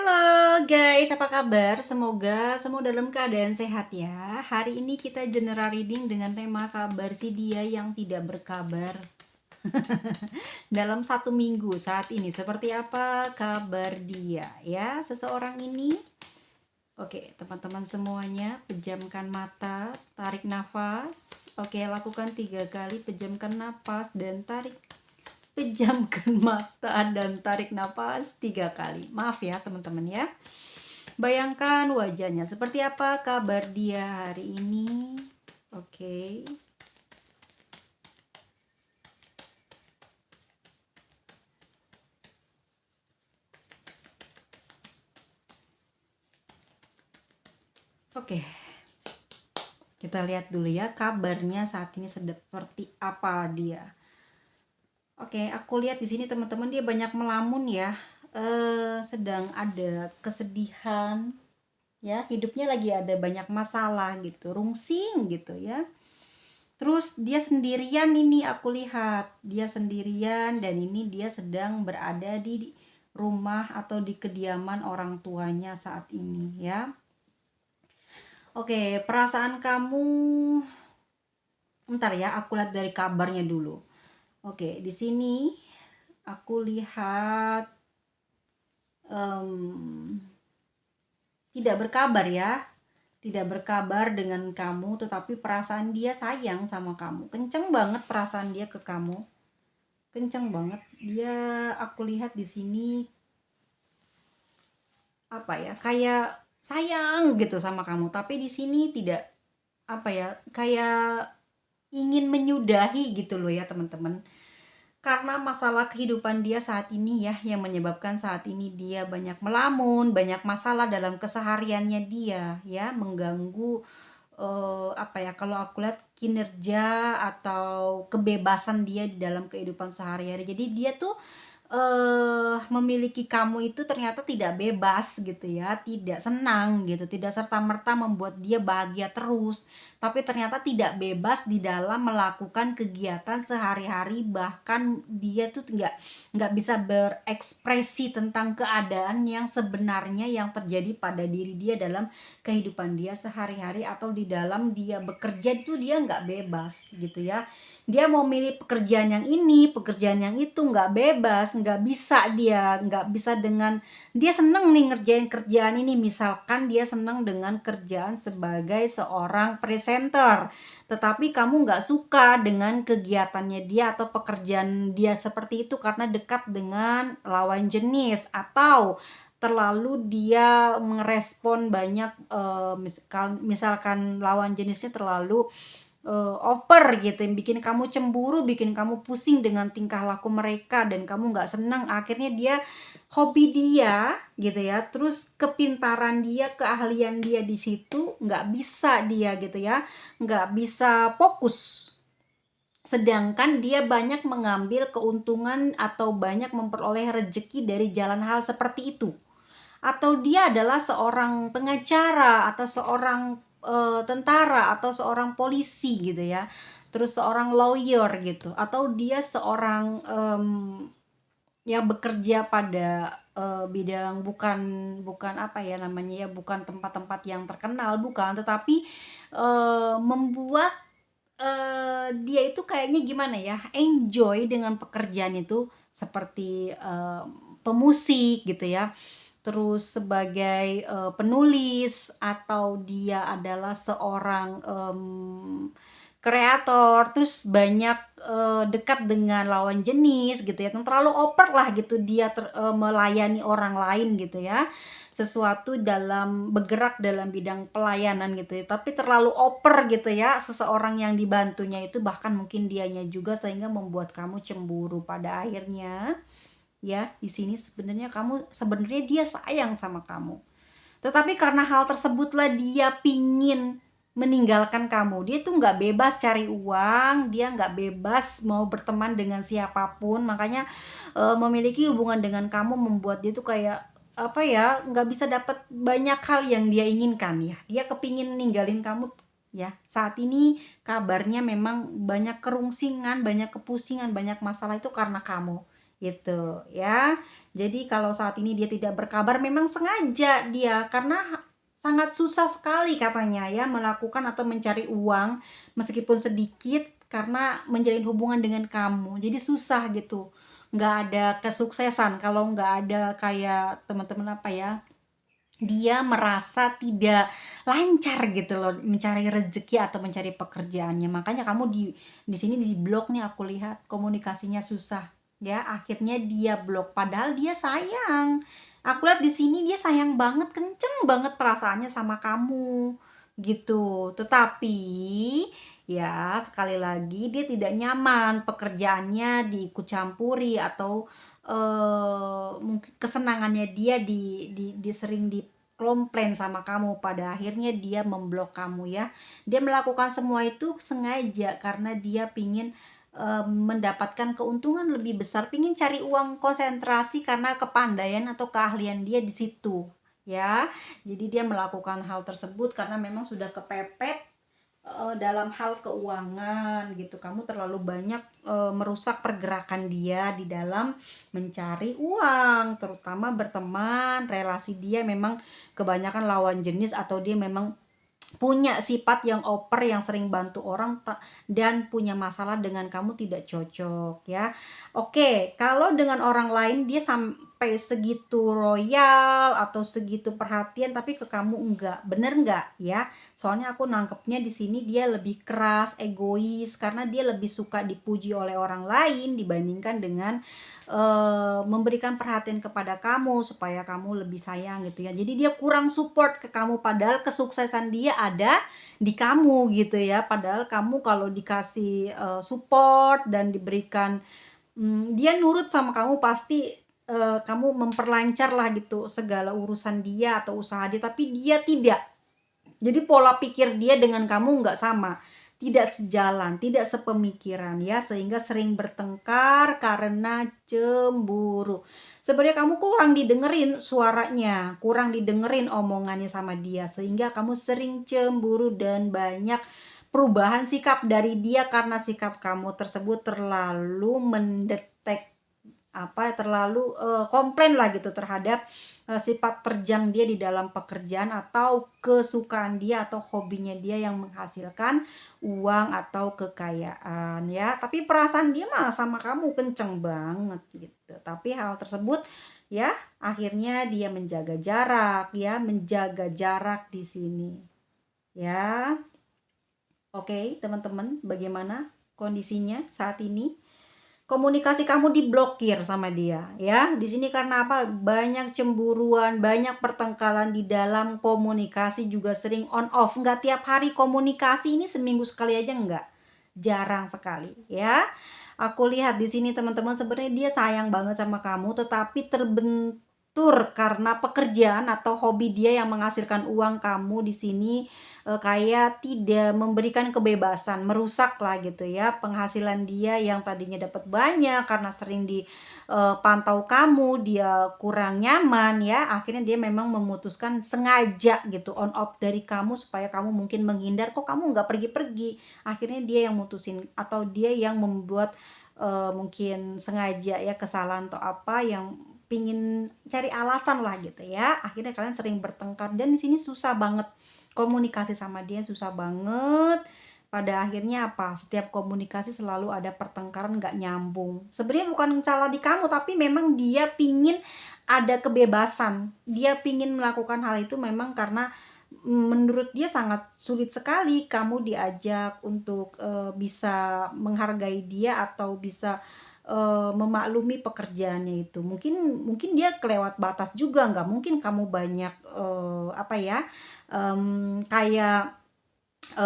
Halo guys, apa kabar? Semoga semua dalam keadaan sehat ya. Hari ini kita general reading dengan tema kabar si dia yang tidak berkabar. Dalam satu minggu saat ini, seperti apa kabar dia ya, seseorang ini? Oke, teman-teman semuanya, pejamkan mata, tarik nafas. Oke, lakukan 3 kali, pejamkan nafas dan tarik. Pejamkan mata dan tarik nafas 3 kali. Maaf ya teman-teman ya. Bayangkan wajahnya seperti apa kabar dia hari ini. Oke. Oke. Kita lihat dulu ya kabarnya saat ini seperti apa dia. Oke, aku lihat di sini teman-teman dia banyak melamun ya. Sedang ada kesedihan ya, hidupnya lagi ada banyak masalah gitu, rungsing gitu ya. Terus dia sendirian ini, aku lihat dia sendirian dan ini dia sedang berada di rumah atau di kediaman orang tuanya saat ini ya. Oke, perasaan kamu, bentar ya, aku lihat dari kabarnya dulu. Oke, di sini aku lihat tidak berkabar ya, tidak berkabar dengan kamu, tetapi perasaan dia sayang sama kamu, kenceng banget perasaan dia ke kamu, kenceng banget dia. Aku lihat di sini apa ya, kayak sayang gitu sama kamu, tapi di sini tidak apa ya, kayak ingin menyudahi gitu loh ya teman-teman. Karena masalah kehidupan dia saat ini ya, yang menyebabkan saat ini dia banyak melamun, banyak masalah dalam kesehariannya dia ya, mengganggu apa ya, kalau aku lihat kinerja atau kebebasan dia di dalam kehidupan sehari-hari. Jadi dia tuh memiliki kamu itu ternyata tidak bebas gitu ya, tidak senang gitu, tidak serta-merta membuat dia bahagia terus, tapi ternyata tidak bebas di dalam melakukan kegiatan sehari-hari, bahkan dia tuh nggak bisa berekspresi tentang keadaan yang sebenarnya yang terjadi pada diri dia dalam kehidupan dia sehari-hari, atau di dalam dia bekerja itu dia nggak bebas gitu ya. Dia mau milih pekerjaan yang ini, pekerjaan yang itu, nggak bebas, nggak bisa, dia nggak bisa dengan, dia seneng nih ngerjain kerjaan ini, misalkan dia seneng dengan kerjaan sebagai seorang presenter, tetapi kamu nggak suka dengan kegiatannya dia atau pekerjaan dia seperti itu karena dekat dengan lawan jenis, atau terlalu dia merespon banyak, misalkan lawan jenisnya terlalu over gitu, yang bikin kamu cemburu, bikin kamu pusing dengan tingkah laku mereka dan kamu nggak senang. Akhirnya dia, hobi dia gitu ya, terus kepintaran dia, keahlian dia di situ nggak bisa dia gitu ya, nggak bisa fokus. Sedangkan dia banyak mengambil keuntungan atau banyak memperoleh rezeki dari jalan hal seperti itu. Atau dia adalah seorang pengacara atau seorang tentara atau seorang polisi gitu ya, terus seorang lawyer gitu, atau dia seorang yang bekerja pada bidang, bukan bukan apa ya namanya ya, bukan tempat-tempat yang terkenal, bukan, tetapi membuat dia itu kayaknya gimana ya, enjoy dengan pekerjaan itu, seperti pemusik gitu ya, terus sebagai penulis, atau dia adalah seorang kreator, terus banyak dekat dengan lawan jenis gitu ya, yang terlalu oper lah gitu dia melayani orang lain gitu ya, sesuatu dalam bergerak dalam bidang pelayanan gitu ya, tapi terlalu oper gitu ya seseorang yang dibantunya itu, bahkan mungkin dianya juga, sehingga membuat kamu cemburu pada akhirnya ya. Di sini sebenarnya dia sayang sama kamu, tetapi karena hal tersebutlah dia pingin meninggalkan kamu. Dia tuh nggak bebas cari uang, dia nggak bebas mau berteman dengan siapapun, makanya memiliki hubungan dengan kamu membuat dia tuh kayak apa ya, nggak bisa dapat banyak hal yang dia inginkan ya. Dia kepingin ninggalin kamu ya. Saat ini kabarnya memang banyak kerungsingan, banyak kepusingan, banyak masalah itu karena kamu gitu ya. Jadi kalau saat ini dia tidak berkabar memang sengaja dia, karena sangat susah sekali katanya ya melakukan atau mencari uang meskipun sedikit karena menjalin hubungan dengan kamu. Jadi susah gitu. Nggak ada kesuksesan kalau nggak ada kayak teman-teman apa ya, dia merasa tidak lancar gitu loh mencari rezeki atau mencari pekerjaannya. Makanya kamu di sini di blok nih aku lihat komunikasinya susah. Ya, akhirnya dia blok padahal dia sayang. Aku lihat di sini dia sayang banget, kenceng banget perasaannya sama kamu gitu. Tetapi ya sekali lagi dia tidak nyaman pekerjaannya diikut campuri atau mungkin kesenangannya dia di sering dikomplain sama kamu, pada akhirnya dia memblok kamu ya. Dia melakukan semua itu sengaja karena dia pingin mendapatkan keuntungan lebih besar, pingin cari uang konsentrasi karena kepandaian atau keahlian dia di situ ya. Jadi dia melakukan hal tersebut karena memang sudah kepepet dalam hal keuangan gitu. Kamu terlalu banyak merusak pergerakan dia di dalam mencari uang, terutama berteman, relasi dia memang kebanyakan lawan jenis atau dia memang punya sifat yang oper, yang sering bantu orang dan punya masalah dengan kamu tidak cocok ya. Oke, kalau dengan orang lain dia sampai segitu royal atau segitu perhatian tapi ke kamu enggak. Bener enggak ya? Soalnya aku nangkepnya di sini dia lebih keras, egois karena dia lebih suka dipuji oleh orang lain dibandingkan dengan memberikan perhatian kepada kamu supaya kamu lebih sayang gitu ya. Jadi dia kurang support ke kamu padahal kesuksesan dia ada di kamu gitu ya. Padahal kamu kalau dikasih support dan diberikan dia nurut sama kamu pasti kamu memperlancar lah gitu segala urusan dia atau usaha dia, tapi dia tidak. Jadi pola pikir dia dengan kamu nggak sama, tidak sejalan, tidak sepemikiran ya, sehingga sering bertengkar karena cemburu. Sebenarnya kamu kurang didengerin suaranya, kurang didengerin omongannya sama dia, sehingga kamu sering cemburu dan banyak perubahan sikap dari dia karena sikap kamu tersebut terlalu mendetek terlalu komplain lah gitu terhadap sifat terjang dia di dalam pekerjaan atau kesukaan dia atau hobinya dia yang menghasilkan uang atau kekayaan ya. Tapi perasaan dia mah sama kamu kenceng banget gitu. Tapi hal tersebut ya akhirnya dia menjaga jarak di sini ya. Oke, teman-teman, bagaimana kondisinya saat ini? Komunikasi kamu diblokir sama dia ya. Di sini karena apa? Banyak cemburuan, banyak pertengkaran di dalam komunikasi, juga sering on off. Nggak tiap hari komunikasi, ini seminggu sekali aja enggak. Jarang sekali ya. Aku lihat di sini teman-teman sebenarnya dia sayang banget sama kamu tetapi terbentur karena pekerjaan atau hobi dia yang menghasilkan uang, kamu di sini kayak tidak memberikan kebebasan, merusak lah gitu ya penghasilan dia yang tadinya dapat banyak karena sering dipantau kamu, dia kurang nyaman ya. Akhirnya dia memang memutuskan sengaja gitu on off dari kamu supaya kamu mungkin menghindar, kok kamu nggak pergi-pergi. Akhirnya dia yang mutusin atau dia yang membuat mungkin sengaja ya kesalahan atau apa yang pingin cari alasan lah gitu ya. Akhirnya kalian sering bertengkar dan di sini susah banget komunikasi sama dia, susah banget. Pada akhirnya apa? Setiap komunikasi selalu ada pertengkaran nggak nyambung. Sebenarnya bukan salah di kamu, tapi memang dia pingin ada kebebasan. Dia pingin melakukan hal itu memang karena menurut dia sangat sulit sekali kamu diajak untuk bisa menghargai dia atau bisa memaklumi pekerjaannya itu. Mungkin mungkin dia kelewat batas juga, nggak mungkin kamu banyak kayak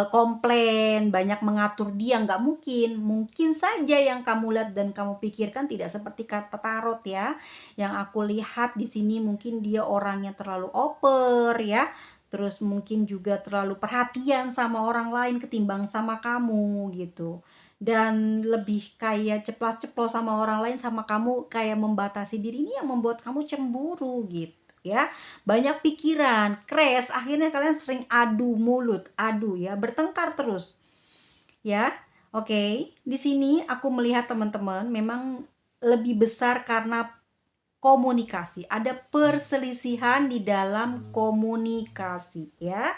komplain, banyak mengatur dia, nggak mungkin. Mungkin saja yang kamu lihat dan kamu pikirkan tidak seperti kata tarot ya. Yang aku lihat di sini mungkin dia orangnya terlalu oper ya. Terus mungkin juga terlalu perhatian sama orang lain ketimbang sama kamu gitu. Dan lebih kayak ceplas-ceplos sama orang lain sama kamu, kayak membatasi diri, ini yang membuat kamu cemburu gitu ya. Banyak pikiran, crash, akhirnya kalian sering adu mulut, adu ya, bertengkar terus ya. Oke, di sini aku melihat teman-teman memang lebih besar karena komunikasi. Ada perselisihan di dalam komunikasi ya.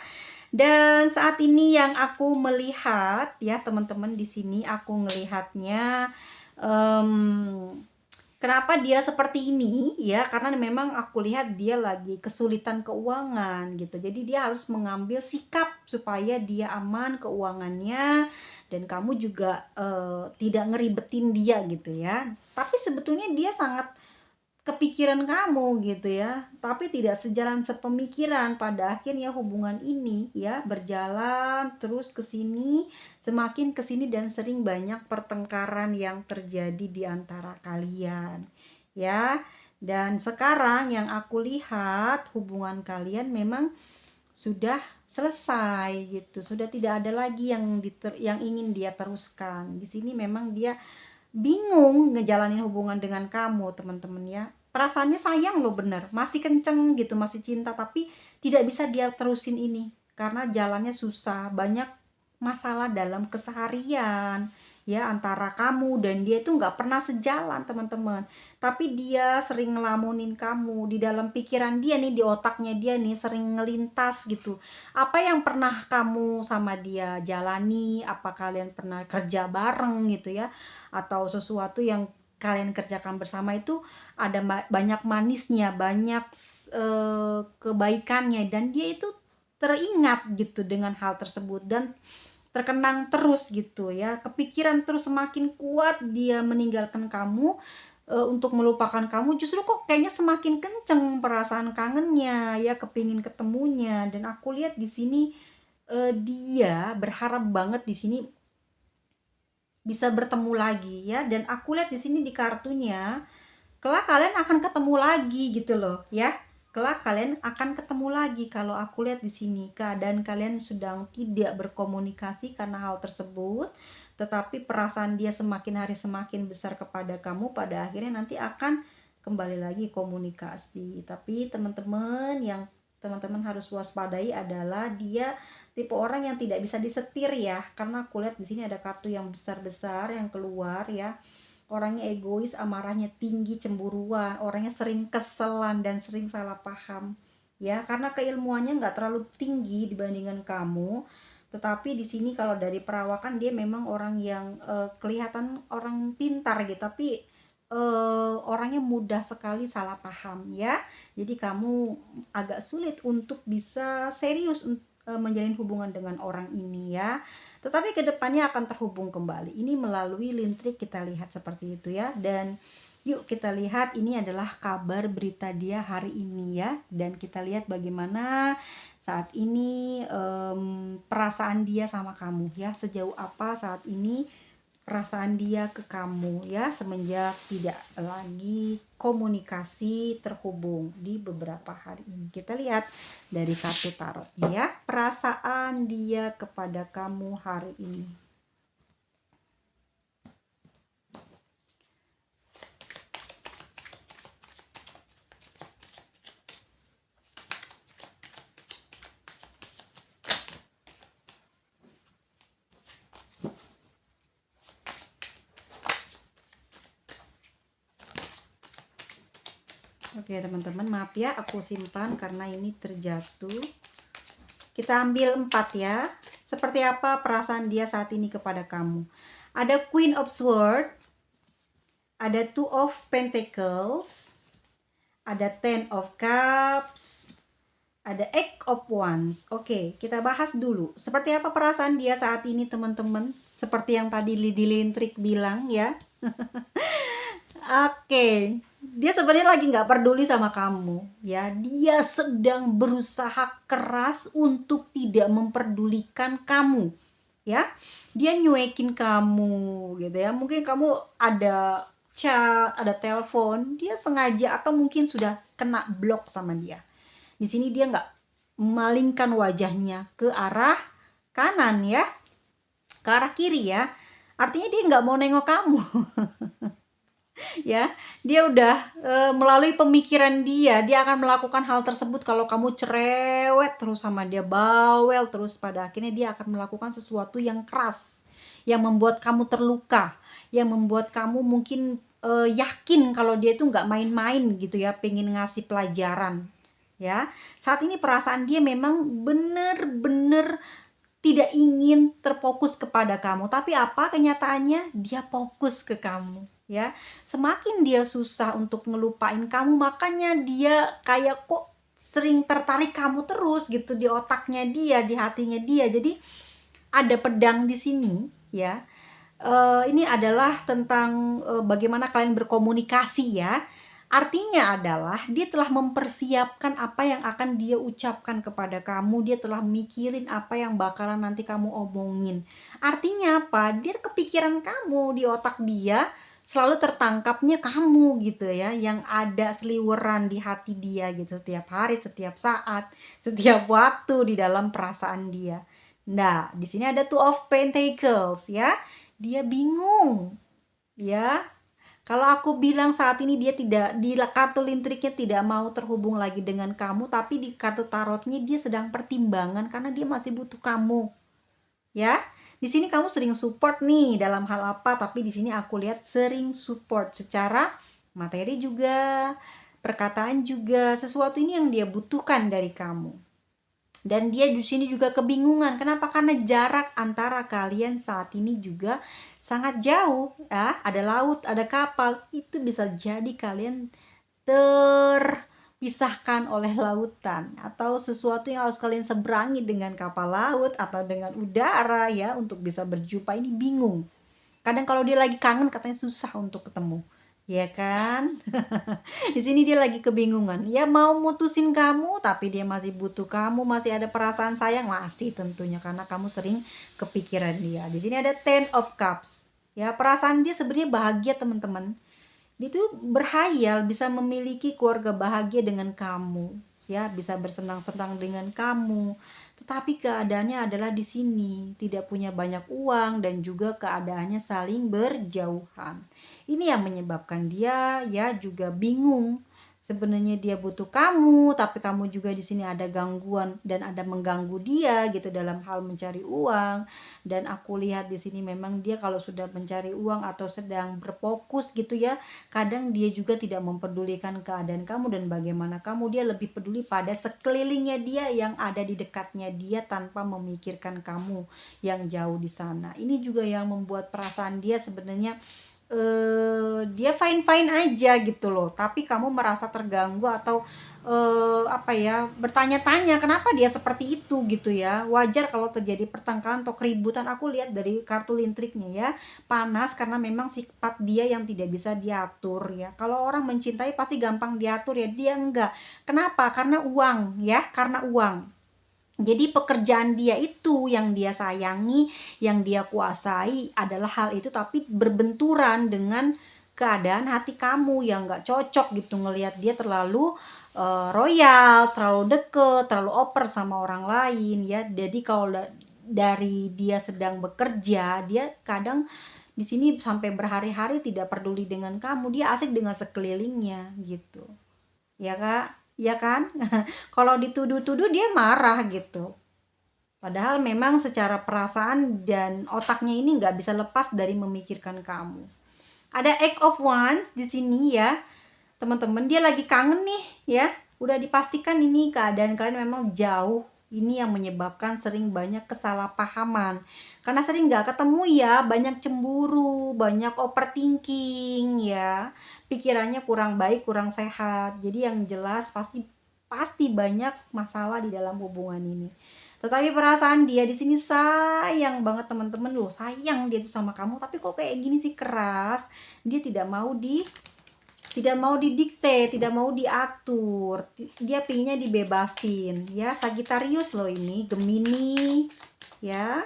Dan saat ini yang aku melihat ya teman-teman, di sini aku ngelihatnya kenapa dia seperti ini ya, karena memang aku lihat dia lagi kesulitan keuangan gitu. Jadi dia harus mengambil sikap supaya dia aman keuangannya dan kamu juga tidak ngeribetin dia gitu ya. Tapi sebetulnya dia sangat kepikiran kamu gitu ya, tapi tidak sejalan sepemikiran. Pada akhirnya hubungan ini ya berjalan terus ke sini, semakin ke sini dan sering banyak pertengkaran yang terjadi di antara kalian ya. Dan sekarang yang aku lihat hubungan kalian memang sudah selesai gitu, sudah tidak ada lagi yang ingin dia teruskan. Di sini memang dia bingung ngejalanin hubungan dengan kamu teman-teman ya. Perasaannya sayang loh, bener masih kenceng gitu, masih cinta, tapi tidak bisa dia terusin ini karena jalannya susah, banyak masalah dalam keseharian ya antara kamu dan dia itu nggak pernah sejalan teman-teman. Tapi dia sering ngelamunin kamu di dalam pikiran dia nih, di otaknya dia nih sering ngelintas gitu. Apa yang pernah kamu sama dia jalani, apa kalian pernah kerja bareng gitu ya, atau sesuatu yang kalian kerjakan bersama itu ada banyak manisnya, banyak kebaikannya, dan dia itu teringat gitu dengan hal tersebut dan terkenang terus gitu ya, kepikiran terus, semakin kuat dia meninggalkan kamu untuk melupakan kamu, justru kok kayaknya semakin kenceng perasaan kangennya ya, kepingin ketemunya. Dan aku lihat di sini dia berharap banget di sini bisa bertemu lagi ya, dan aku lihat di sini di kartunya kelak kalian akan ketemu lagi gitu loh ya. Kelak kalian akan ketemu lagi. Kalau aku lihat di sini keadaan kalian sedang tidak berkomunikasi karena hal tersebut, tetapi perasaan dia semakin hari semakin besar kepada kamu, pada akhirnya nanti akan kembali lagi komunikasi. Tapi teman-teman, yang teman-teman harus waspadai adalah dia tipe orang yang tidak bisa disetir ya, karena aku lihat di sini ada kartu yang besar-besar yang keluar ya. Orangnya egois, amarahnya tinggi, cemburuan, orangnya sering keselan dan sering salah paham ya, karena keilmuannya nggak terlalu tinggi dibandingkan kamu. Tetapi di sini kalau dari perawakan dia memang orang yang kelihatan orang pintar gitu, tapi orangnya mudah sekali salah paham ya. Jadi kamu agak sulit untuk bisa serius menjalin hubungan dengan orang ini ya. Tetapi kedepannya akan terhubung kembali. Ini melalui lintrik kita lihat seperti itu ya. Dan yuk kita lihat ini adalah kabar berita dia hari ini ya. Dan kita lihat bagaimana saat ini perasaan dia sama kamu ya. Sejauh apa saat ini perasaan dia ke kamu ya, semenjak tidak lagi komunikasi terhubung di beberapa hari ini. Kita lihat dari kartu tarot ya, perasaan dia kepada kamu hari ini. Oke teman-teman, maaf ya aku simpan karena ini terjatuh. Kita ambil 4 ya. Seperti apa perasaan dia saat ini kepada kamu? Ada Queen of Swords, ada Two of Pentacles, ada Ten of Cups, ada Eight of Wands. Oke, kita bahas dulu. Seperti apa perasaan dia saat ini teman-teman? Seperti yang tadi Lidi Lintrik bilang ya. Oke, dia sebenarnya lagi nggak peduli sama kamu ya. Dia sedang berusaha keras untuk tidak memperdulikan kamu ya. Dia nyuekin kamu gitu ya. Mungkin kamu ada chat, ada telepon, dia sengaja atau mungkin sudah kena blok sama dia. Di sini dia nggak memalingkan wajahnya ke arah kanan ya, ke arah kiri ya. Artinya dia nggak mau nengok kamu. Ya, dia udah melalui pemikiran dia akan melakukan hal tersebut kalau kamu cerewet terus sama dia, bawel terus. Pada akhirnya dia akan melakukan sesuatu yang keras, yang membuat kamu terluka, yang membuat kamu mungkin yakin kalau dia itu nggak main-main gitu ya, pengen ngasih pelajaran, ya. Saat ini perasaan dia memang bener-bener tidak ingin terfokus kepada kamu, tapi apa kenyataannya? Dia fokus ke kamu, ya. Semakin dia susah untuk ngelupain kamu, makanya dia kayak kok sering tertarik kamu terus gitu di otaknya dia, di hatinya dia. Jadi ada pedang di sini, ya. Ini adalah tentang, bagaimana kalian berkomunikasi ya. Artinya adalah dia telah mempersiapkan apa yang akan dia ucapkan kepada kamu, dia telah mikirin apa yang bakalan nanti kamu omongin. Artinya apa? Dia kepikiran kamu, di otak dia selalu tertangkapnya kamu gitu ya, yang ada seliweran di hati dia gitu setiap hari, setiap saat, setiap waktu di dalam perasaan dia. Nah, di sini ada Two of Pentacles ya. Dia bingung, ya. Kalau aku bilang saat ini dia tidak di kartu lintriknya tidak mau terhubung lagi dengan kamu, tapi di kartu tarotnya dia sedang pertimbangan karena dia masih butuh kamu, ya. Di sini kamu sering support nih dalam hal apa, tapi di sini aku lihat sering support secara materi juga, perkataan juga, sesuatu ini yang dia butuhkan dari kamu. Dan dia di sini juga kebingungan. Kenapa? Karena jarak antara kalian saat ini juga sangat jauh, ya. Ada laut, ada kapal. Itu bisa jadi kalian terpisahkan oleh lautan atau sesuatu yang harus kalian seberangi dengan kapal laut atau dengan udara ya untuk bisa berjumpa. Ini bingung. Kadang kalau dia lagi kangen katanya susah untuk ketemu. Ya kan? Di sini dia lagi kebingungan. Ya mau mutusin kamu, tapi dia masih butuh kamu, masih ada perasaan sayang, masih tentunya karena kamu sering kepikiran dia. Di sini ada Ten of Cups. Ya, perasaan dia sebenarnya bahagia, teman-teman. Dia tuh berhayal bisa memiliki keluarga bahagia dengan kamu, ya, bisa bersenang-senang dengan kamu. Tetapi keadaannya adalah di sini, tidak punya banyak uang dan juga keadaannya saling berjauhan. Ini yang menyebabkan dia ya juga bingung. Sebenarnya dia butuh kamu, tapi kamu juga di sini ada gangguan dan ada mengganggu dia gitu dalam hal mencari uang. Dan aku lihat di sini memang dia kalau sudah mencari uang atau sedang berfokus gitu ya, kadang dia juga tidak mempedulikan keadaan kamu dan bagaimana kamu. Dia lebih peduli pada sekelilingnya dia yang ada di dekatnya dia tanpa memikirkan kamu yang jauh di sana. Ini juga yang membuat perasaan dia sebenarnya dia fine-fine aja gitu loh, tapi kamu merasa terganggu atau apa ya, bertanya-tanya kenapa dia seperti itu gitu ya. Wajar kalau terjadi pertengkaran atau keributan, aku lihat dari kartu lintriknya ya, panas karena memang sifat dia yang tidak bisa diatur ya. Kalau orang mencintai pasti gampang diatur ya, dia enggak. Kenapa? Karena uang ya, karena uang. Jadi pekerjaan dia itu yang dia sayangi, yang dia kuasai adalah hal itu, tapi berbenturan dengan keadaan hati kamu yang nggak cocok gitu ngelihat dia terlalu royal, terlalu deket, terlalu oper sama orang lain ya. Jadi kalau dari dia sedang bekerja, dia kadang di sini sampai berhari-hari tidak peduli dengan kamu, dia asik dengan sekelilingnya gitu. Ya Kak, ya kan? Kalau dituduh-tuduh dia marah gitu. Padahal memang secara perasaan dan otaknya ini nggak bisa lepas dari memikirkan kamu. Ada Eight of Wands di sini ya, teman-teman. Dia lagi kangen nih ya. Udah dipastikan ini keadaan kalian memang jauh. Ini yang menyebabkan sering banyak kesalahpahaman. Karena sering nggak ketemu ya, banyak cemburu, banyak overthinking ya. Pikirannya kurang baik, kurang sehat. Jadi yang jelas pasti banyak masalah di dalam hubungan ini. Tetapi perasaan dia di sini sayang banget, teman-teman loh. Sayang dia tuh sama kamu, tapi kok kayak gini sih, keras. Dia tidak mau didikte, tidak mau diatur. Dia pinginnya dibebasin ya. Sagittarius loh ini, Gemini ya.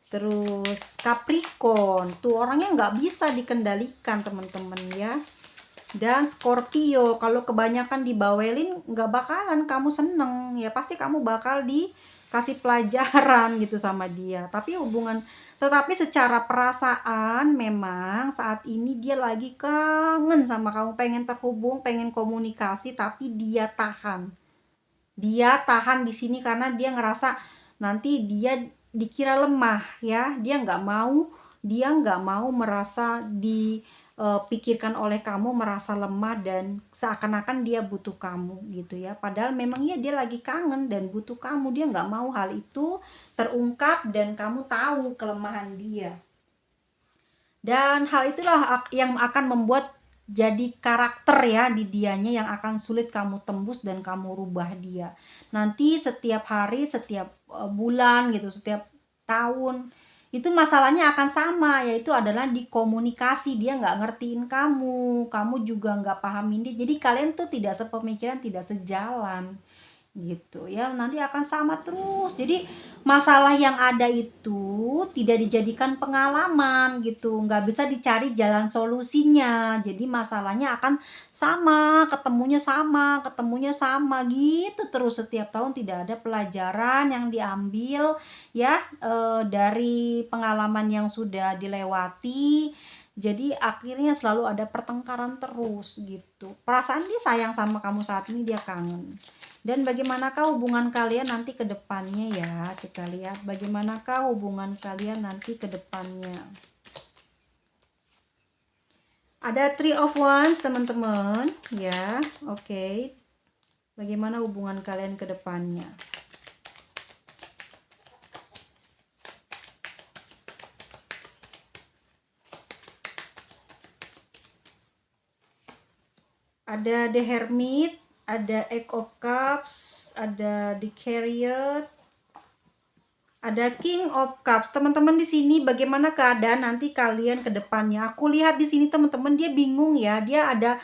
Terus Capricorn, tuh orangnya nggak bisa dikendalikan, teman-teman ya. Dan Scorpio, kalau kebanyakan dibawelin nggak bakalan kamu seneng ya, pasti kamu bakal dikasih pelajaran gitu sama dia. Tetapi secara perasaan memang saat ini dia lagi kangen sama kamu, pengen terhubung, pengen komunikasi, tapi dia tahan. Dia tahan di sini karena dia ngerasa nanti dia dikira lemah ya. Dia nggak mau merasa pikirkan oleh kamu, merasa lemah dan seakan-akan dia butuh kamu gitu ya. Padahal memang ya dia lagi kangen dan butuh kamu. Dia nggak mau hal itu terungkap dan kamu tahu kelemahan dia. Dan hal itulah yang akan membuat jadi karakter ya di dianya yang akan sulit kamu tembus dan kamu rubah dia. Nanti setiap hari, setiap bulan gitu, setiap tahun itu masalahnya akan sama, yaitu adalah di komunikasi. Dia nggak ngertiin kamu juga nggak pahamin dia. Jadi kalian tuh tidak sepemikiran, tidak sejalan gitu ya, nanti akan sama terus. Jadi masalah yang ada itu tidak dijadikan pengalaman gitu, nggak bisa dicari jalan solusinya. Jadi masalahnya akan ketemunya sama gitu terus setiap tahun. Tidak ada pelajaran yang diambil ya, dari pengalaman yang sudah dilewati. Jadi akhirnya selalu ada pertengkaran terus gitu. Perasaan dia sayang sama kamu saat ini, dia kangen. Dan bagaimanakah hubungan kalian nanti ke depannya ya? Kita lihat bagaimanakah hubungan kalian nanti ke depannya. Ada Three of Wands teman-teman ya. Oke. Bagaimana hubungan kalian ke depannya? Ada The Hermit, ada Eight of Cups, ada The Chariot, ada King of Cups. Teman-teman di sini bagaimana keadaan nanti kalian ke depannya? Aku lihat di sini teman-teman dia bingung ya. Dia ada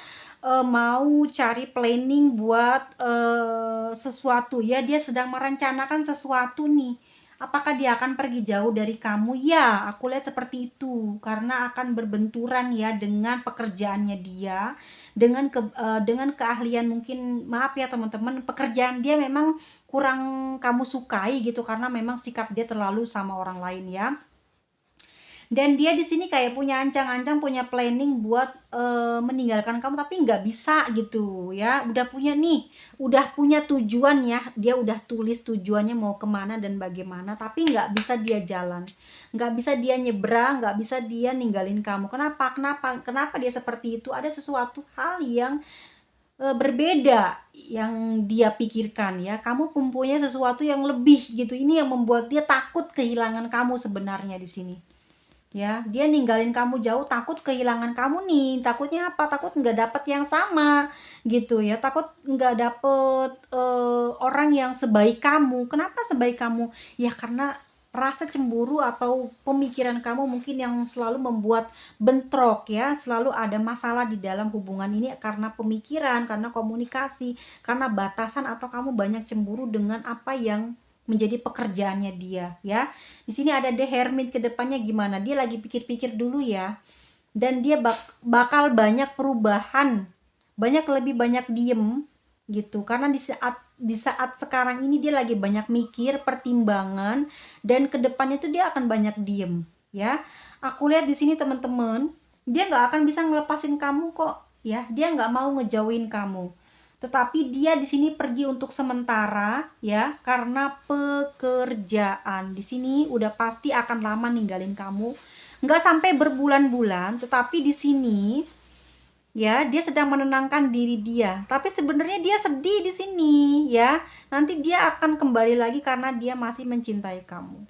mau cari planning buat sesuatu ya. Dia sedang merencanakan sesuatu nih. Apakah dia akan pergi jauh dari kamu? Ya, aku lihat seperti itu. Karena akan berbenturan ya dengan pekerjaannya dia, dengan keahlian, mungkin maaf ya teman-teman, pekerjaan dia memang kurang kamu sukai gitu karena memang sikap dia terlalu sama orang lain ya. Dan dia di sini kayak punya ancang-ancang, punya planning buat meninggalkan kamu, tapi nggak bisa gitu ya. Udah punya tujuan ya. Dia udah tulis tujuannya mau kemana dan bagaimana, tapi nggak bisa dia jalan, nggak bisa dia nyebrang, nggak bisa dia ninggalin kamu. Kenapa dia seperti itu? Ada sesuatu hal yang berbeda yang dia pikirkan ya. Kamu mempunyai sesuatu yang lebih gitu. Ini yang membuat dia takut kehilangan kamu sebenarnya di sini. Ya, dia ninggalin kamu jauh, takut kehilangan kamu nih. Takutnya apa? Takut nggak dapet yang sama gitu ya. Takut nggak dapet orang yang sebaik kamu. Kenapa sebaik kamu? Ya karena rasa cemburu atau pemikiran kamu mungkin yang selalu membuat bentrok ya. Selalu ada masalah di dalam hubungan ini karena pemikiran, karena komunikasi, karena batasan, atau kamu banyak cemburu dengan apa yang menjadi pekerjaannya dia ya. Di sini ada The Hermit, ke depannya gimana? Dia lagi pikir-pikir dulu ya. Dan dia bakal banyak perubahan, lebih banyak diem gitu. Karena di saat sekarang ini dia lagi banyak mikir, pertimbangan, dan ke depannya tuh dia akan banyak diem ya. Aku lihat di sini teman-teman, dia nggak akan bisa ngelepasin kamu kok ya. Dia nggak mau ngejauhin kamu. Tetapi dia di sini pergi untuk sementara ya, karena pekerjaan. Di sini udah pasti akan lama ninggalin kamu. Nggak sampai berbulan-bulan, tetapi di sini ya dia sedang menenangkan diri dia. Tapi sebenarnya dia sedih di sini ya. Nanti dia akan kembali lagi karena dia masih mencintai kamu.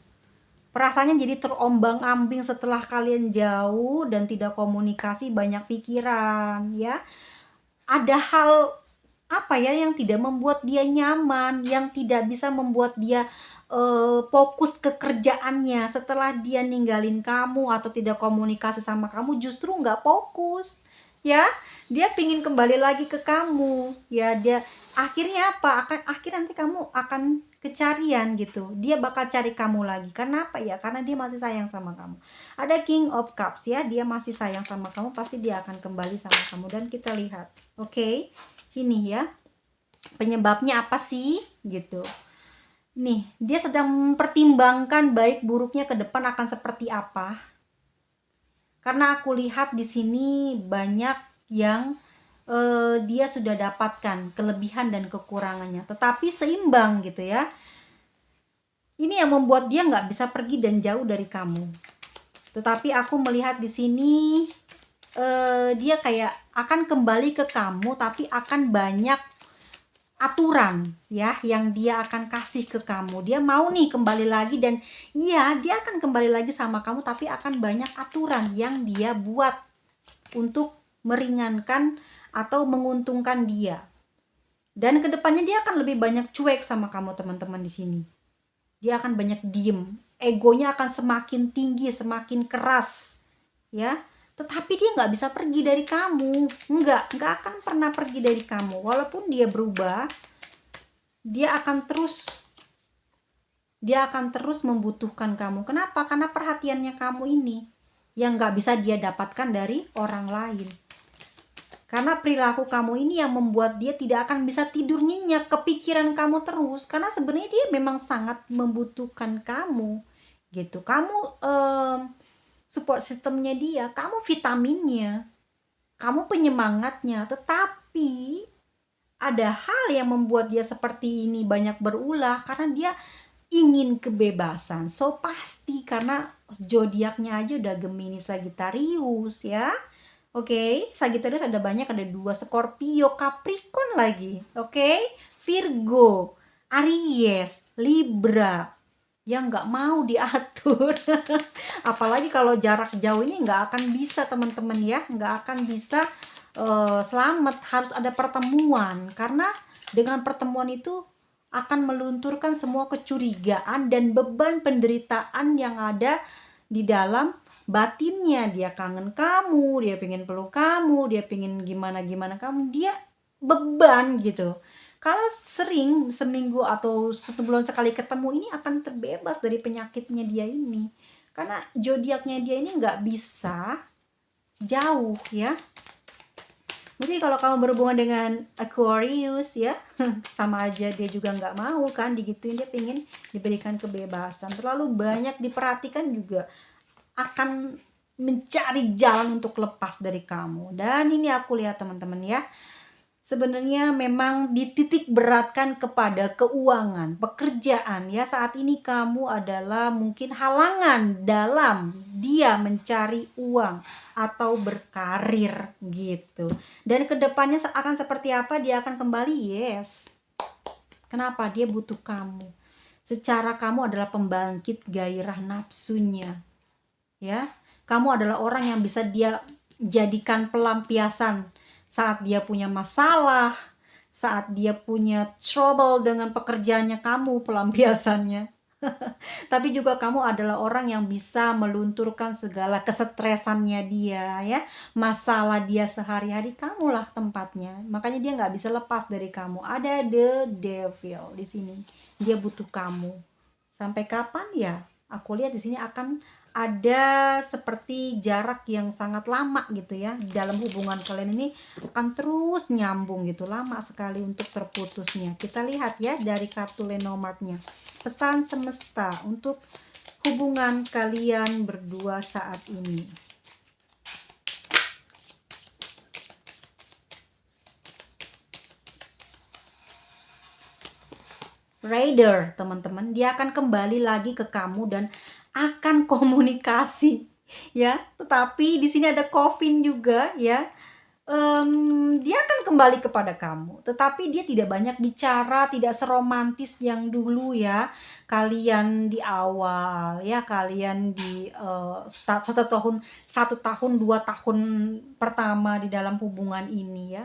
Perasaannya jadi terombang-ambing setelah kalian jauh dan tidak komunikasi, banyak pikiran ya. Ada hal apa ya yang tidak membuat dia nyaman, yang tidak bisa membuat dia fokus ke kerjaannya. Setelah dia ninggalin kamu atau tidak komunikasi sama kamu, justru nggak fokus ya. Dia pingin kembali lagi ke kamu ya. Dia akhirnya apa? Akhirnya nanti kamu akan kecarian gitu. Dia bakal cari kamu lagi. Karena apa ya? Karena dia masih sayang sama kamu. Ada King of Cups ya. Dia masih sayang sama kamu, pasti dia akan kembali sama kamu. Dan kita lihat, oke, ini ya penyebabnya apa sih gitu. Nih, dia sedang mempertimbangkan baik buruknya ke depan akan seperti apa. Karena aku lihat di sini banyak yang dia sudah dapatkan kelebihan dan kekurangannya, tetapi seimbang gitu ya. Ini yang membuat dia nggak bisa pergi dan jauh dari kamu. Tetapi aku melihat di sini dia kayak akan kembali ke kamu, tapi akan banyak aturan ya yang dia akan kasih ke kamu. Dia mau nih kembali lagi, dan iya, dia akan kembali lagi sama kamu, tapi akan banyak aturan yang dia buat untuk meringankan atau menguntungkan dia. Dan kedepannya dia akan lebih banyak cuek sama kamu, teman-teman di sini. Dia akan banyak diem, egonya akan semakin tinggi, semakin keras, ya. Tetapi dia nggak bisa pergi dari kamu, nggak akan pernah pergi dari kamu. Walaupun dia berubah, dia akan terus membutuhkan kamu. Kenapa? Karena perhatiannya kamu ini yang nggak bisa dia dapatkan dari orang lain. Karena perilaku kamu ini yang membuat dia tidak akan bisa tidur nyenyak, kepikiran kamu terus. Karena sebenarnya dia memang sangat membutuhkan kamu, gitu. Kamu support sistemnya dia, kamu vitaminnya, kamu penyemangatnya. Tetapi ada hal yang membuat dia seperti ini banyak berulah karena dia ingin kebebasan. So pasti karena zodiaknya aja udah Gemini, Sagittarius ya. Oke, Sagittarius ada banyak, ada 2, Scorpio, Capricorn lagi. Oke, Virgo, Aries, Libra yang nggak mau diatur. Apalagi kalau jarak jauh ini nggak akan bisa, teman-teman ya, nggak akan bisa selamat, harus ada pertemuan, karena dengan pertemuan itu akan melunturkan semua kecurigaan dan beban penderitaan yang ada di dalam batinnya. Dia kangen kamu, dia pengen peluk kamu, dia pengen gimana-gimana kamu, dia beban gitu. Kalau sering seminggu atau sebulan sekali ketemu, ini akan terbebas dari penyakitnya dia ini. Karena zodiaknya dia ini nggak bisa jauh ya. Mungkin kalau kamu berhubungan dengan Aquarius ya, sama aja dia juga nggak mau kan digituin, dia pengen diberikan kebebasan. Terlalu banyak diperhatikan juga akan mencari jalan untuk lepas dari kamu. Dan ini aku lihat, teman-teman ya, sebenarnya memang dititik beratkan kepada keuangan, pekerjaan ya. Saat ini kamu adalah mungkin halangan dalam dia mencari uang atau berkarir gitu. Dan kedepannya akan seperti apa, dia akan kembali, yes. Kenapa? Dia butuh kamu. Secara kamu adalah pembangkit gairah nafsunya ya. Kamu adalah orang yang bisa dia jadikan pelampiasan saat dia punya masalah, saat dia punya trouble dengan pekerjaannya, kamu pelampiasannya. Tapi juga kamu adalah orang yang bisa melunturkan segala kesetresannya dia ya, masalah dia sehari-hari, kamulah tempatnya. Makanya dia nggak bisa lepas dari kamu. Ada the devil di sini, dia butuh kamu. Sampai kapan ya? Aku lihat di sini akan ada seperti jarak yang sangat lama gitu ya. Dalam hubungan kalian ini akan terus nyambung gitu, lama sekali untuk terputusnya. Kita lihat ya dari kartu Lenormandnya. Pesan semesta untuk hubungan kalian berdua saat ini. Raider, teman-teman, dia akan kembali lagi ke kamu dan akan komunikasi ya. Tetapi di sini ada Coffin juga ya. Dia akan kembali kepada kamu, tetapi dia tidak banyak bicara, tidak seromantis yang dulu ya. Kalian di awal ya, kalian di 1 tahun 2 tahun pertama di dalam hubungan ini ya.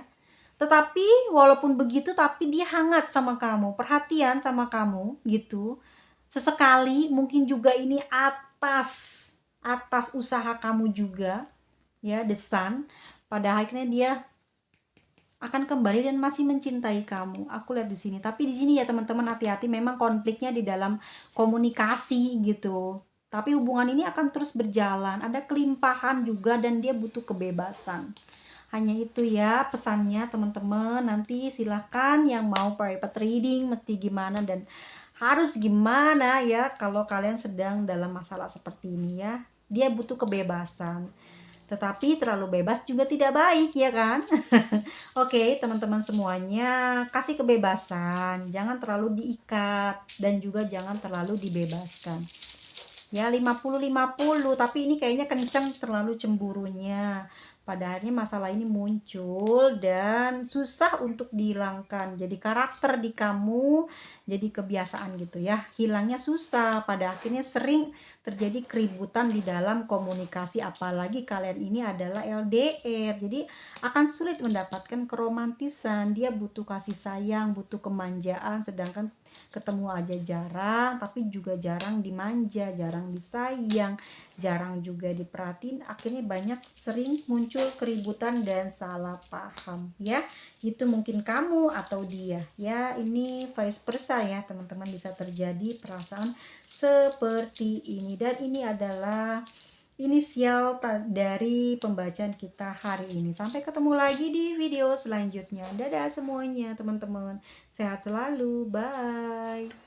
Tetapi walaupun begitu, tapi dia hangat sama kamu, perhatian sama kamu gitu. Sesekali mungkin juga ini atas usaha kamu juga ya, the sun. Pada akhirnya dia akan kembali dan masih mencintai kamu. Aku lihat di sini. Tapi di sini ya teman-teman, hati-hati, memang konfliknya di dalam komunikasi gitu. Tapi hubungan ini akan terus berjalan. Ada kelimpahan juga dan dia butuh kebebasan. Hanya itu ya pesannya, teman-teman. Nanti silahkan yang mau private reading mesti gimana dan harus gimana ya kalau kalian sedang dalam masalah seperti ini ya. Dia butuh kebebasan. Tetapi terlalu bebas juga tidak baik ya kan. Oke, teman-teman semuanya, kasih kebebasan, jangan terlalu diikat dan juga jangan terlalu dibebaskan. Ya 50-50, tapi ini kayaknya kenceng terlalu cemburunya. pada akhirnya masalah ini muncul dan susah untuk dihilangkan. Jadi karakter di kamu jadi kebiasaan gitu ya. Hilangnya susah. Pada akhirnya sering terjadi keributan di dalam komunikasi, apalagi kalian ini adalah LDR. Jadi akan sulit mendapatkan keromantisan. Dia butuh kasih sayang, butuh kemanjaan, sedangkan ketemu aja jarang, tapi juga jarang dimanja, jarang disayang, jarang juga diperhatiin. Akhirnya banyak sering muncul keributan dan salah paham ya. Itu mungkin kamu atau dia ya, ini vice versa ya teman-teman, bisa terjadi perasaan seperti ini. Dan ini adalah inisial dari pembacaan kita hari ini. Sampai ketemu lagi di video selanjutnya. Dadah semuanya teman-teman, sehat selalu, bye.